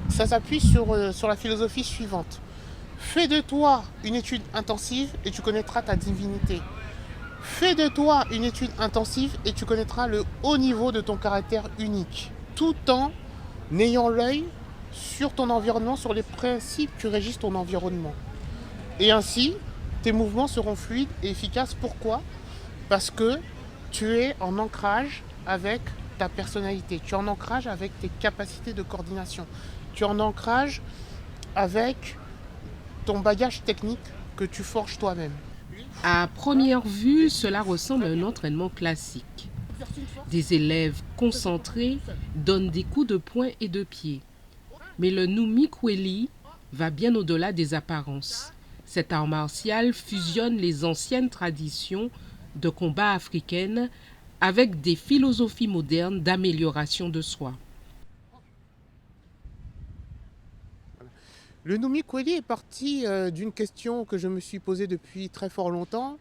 Ça s'appuie sur la philosophie suivante. Fais de toi une étude intensive et tu connaîtras ta divinité. Fais de toi une étude intensive et tu connaîtras le haut niveau de ton caractère unique, tout en ayant l'œil sur ton environnement, sur les principes qui régissent ton environnement. Et ainsi, tes mouvements seront fluides et efficaces. Pourquoi ? Parce que tu es en ancrage avec ta personnalité, tu es en ancrage avec tes capacités de coordination, tu es en ancrage avec ton bagage technique que tu forges toi-même. À première vue, cela ressemble à un entraînement classique. Des élèves concentrés donnent des coups de poing et de pied. Mais le Numi Kweli va bien au-delà des apparences. Cet art martial fusionne les anciennes traditions de combat africaines avec des philosophies modernes d'amélioration de soi. Le Numi Kweli est parti d'une question que je me suis posée depuis très fort longtemps,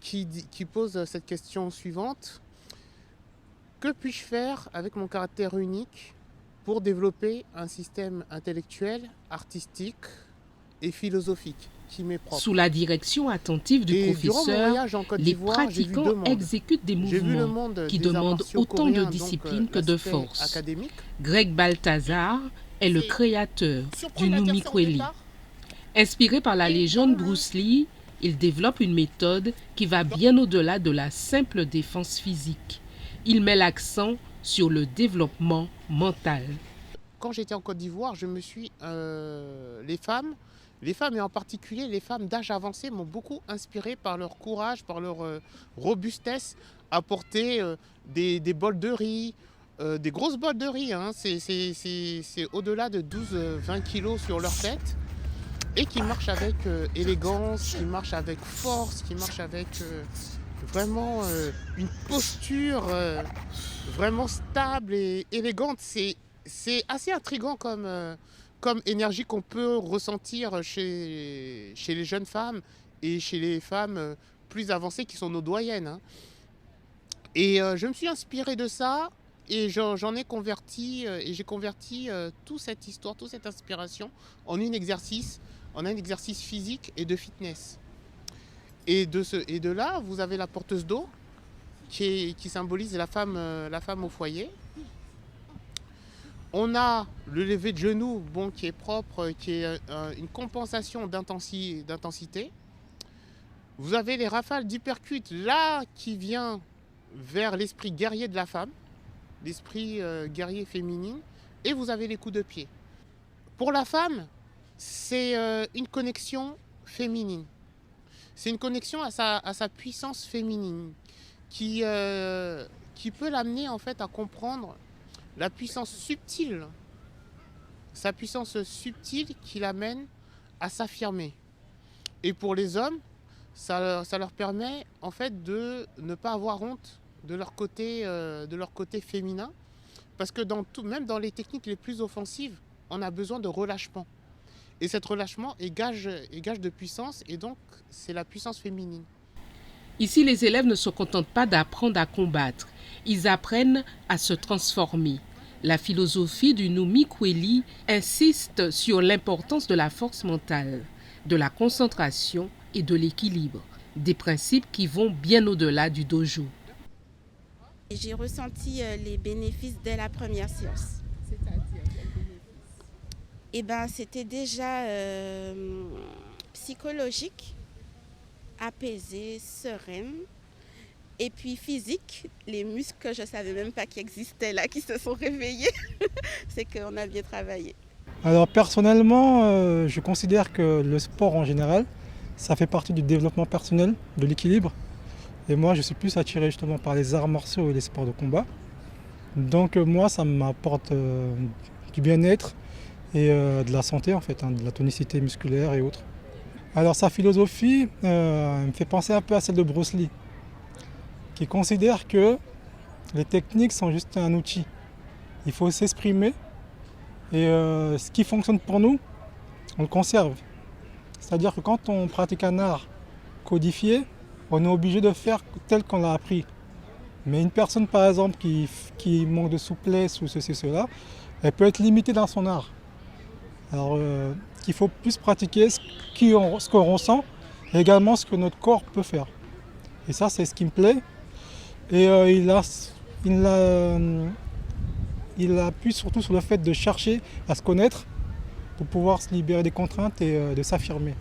qui pose cette question suivante. Que puis-je faire avec mon caractère unique pour développer un système intellectuel, artistique et philosophique qui m'est propre? Sous la direction attentive du Et durant mon professeur, voyage en Côte les d'Ivoire, j'ai vu pratiquants deux mondes. exécutent des J'ai vu le mouvements monde qui des arts demandent martiaux autant de coréens, discipline que de l'aspect force. académique. Greg Balthazar est le créateur du Surprenant à dire Numi ça au Kweli. départ. Inspiré par la légende Bruce Lee, il développe une méthode qui va bien au-delà de la simple défense physique. Il met l'accent sur le développement mental. Quand j'étais en Côte d'Ivoire, je me suis, les femmes et en particulier les femmes d'âge avancé m'ont beaucoup inspiré par leur courage, par leur robustesse à porter des bols de riz, des grosses bols de riz, hein. C'est au-delà de 12-20 kilos sur leur tête et qui marchent avec élégance, qui marchent avec force, qui marchent avec vraiment une posture vraiment stable et élégante. C'est assez intriguant comme énergie qu'on peut ressentir chez les jeunes femmes et chez les femmes plus avancées qui sont nos doyennes, hein. Et je me suis inspiré de ça et j'en ai converti et j'ai converti toute cette histoire, toute cette inspiration en en un exercice physique et de fitness. Et de là, vous avez la porteuse d'eau qui symbolise la femme au foyer. On a le lever de genoux, bon, qui est propre, qui est une compensation d'intensité. Vous avez les rafales d'hypercute, là, qui vient vers l'esprit guerrier de la femme, l'esprit guerrier féminin. Et vous avez les coups de pied. Pour la femme, c'est une connexion féminine. C'est une connexion à sa puissance féminine qui peut l'amener en fait à comprendre la puissance subtile, sa puissance subtile qui l'amène à s'affirmer. Et pour les hommes, ça leur permet en fait de ne pas avoir honte de leur côté féminin, parce que même dans les techniques les plus offensives, on a besoin de relâchement. Et cet relâchement est gage de puissance, et donc c'est la puissance féminine. Ici, les élèves ne se contentent pas d'apprendre à combattre, ils apprennent à se transformer. La philosophie du Numi Kweli insiste sur l'importance de la force mentale, de la concentration et de l'équilibre, des principes qui vont bien au-delà du dojo. J'ai ressenti les bénéfices dès la première séance. Eh ben, c'était déjà psychologique, apaisé, sereine. Et puis physique, les muscles que je ne savais même pas qu'ils existaient là, qui se sont réveillés, c'est qu'on a bien travaillé. Alors personnellement, je considère que le sport en général, ça fait partie du développement personnel, de l'équilibre. Et moi, je suis plus attiré justement par les arts martiaux et les sports de combat. Donc moi, ça m'apporte du bien-être et de la santé en fait, hein, de la tonicité musculaire et autres. Alors sa philosophie me fait penser un peu à celle de Bruce Lee, qui considère que les techniques sont juste un outil. Il faut s'exprimer et ce qui fonctionne pour nous, on le conserve. C'est-à-dire que quand on pratique un art codifié, on est obligé de faire tel qu'on l'a appris. Mais une personne par exemple qui manque de souplesse ou ceci, cela, elle peut être limitée dans son art. Alors qu'il faut plus pratiquer ce qu'on ressent et également ce que notre corps peut faire. Et ça, c'est ce qui me plaît. Et il appuie surtout sur le fait de chercher à se connaître pour pouvoir se libérer des contraintes et de s'affirmer.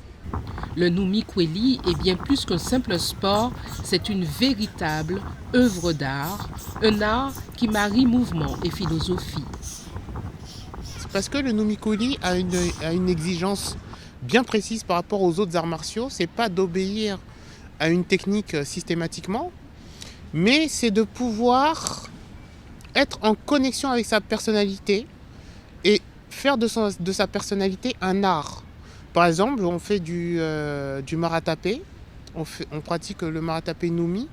Le Numi-Kweli est bien plus qu'un simple sport, c'est une véritable œuvre d'art, un art qui marie mouvement et philosophie. C'est parce que le Numi-Kweli a une exigence bien précise par rapport aux autres arts martiaux, c'est pas d'obéir à une technique systématiquement, mais c'est de pouvoir être en connexion avec sa personnalité et faire de sa personnalité un art. Par exemple, on fait du maratapé, on pratique le maratapé Numi,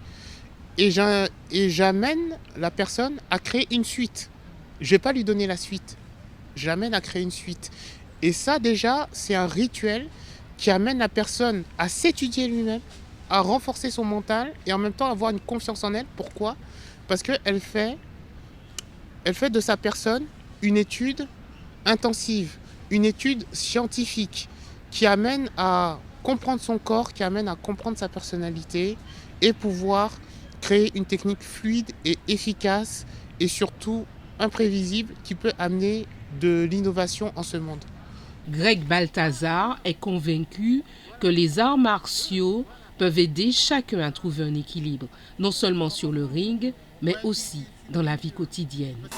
et j'amène la personne à créer une suite. Je ne vais pas lui donner la suite, j'amène à créer une suite. Et ça déjà, c'est un rituel qui amène la personne à s'étudier lui-même, à renforcer son mental et en même temps avoir une confiance en elle. Pourquoi ? Parce qu'elle fait de sa personne une étude intensive, une étude scientifique qui amène à comprendre son corps, qui amène à comprendre sa personnalité et pouvoir créer une technique fluide et efficace et surtout imprévisible qui peut amener de l'innovation en ce monde. Greg Balthazar est convaincu que les arts martiaux peuvent aider chacun à trouver un équilibre, non seulement sur le ring, mais aussi dans la vie quotidienne.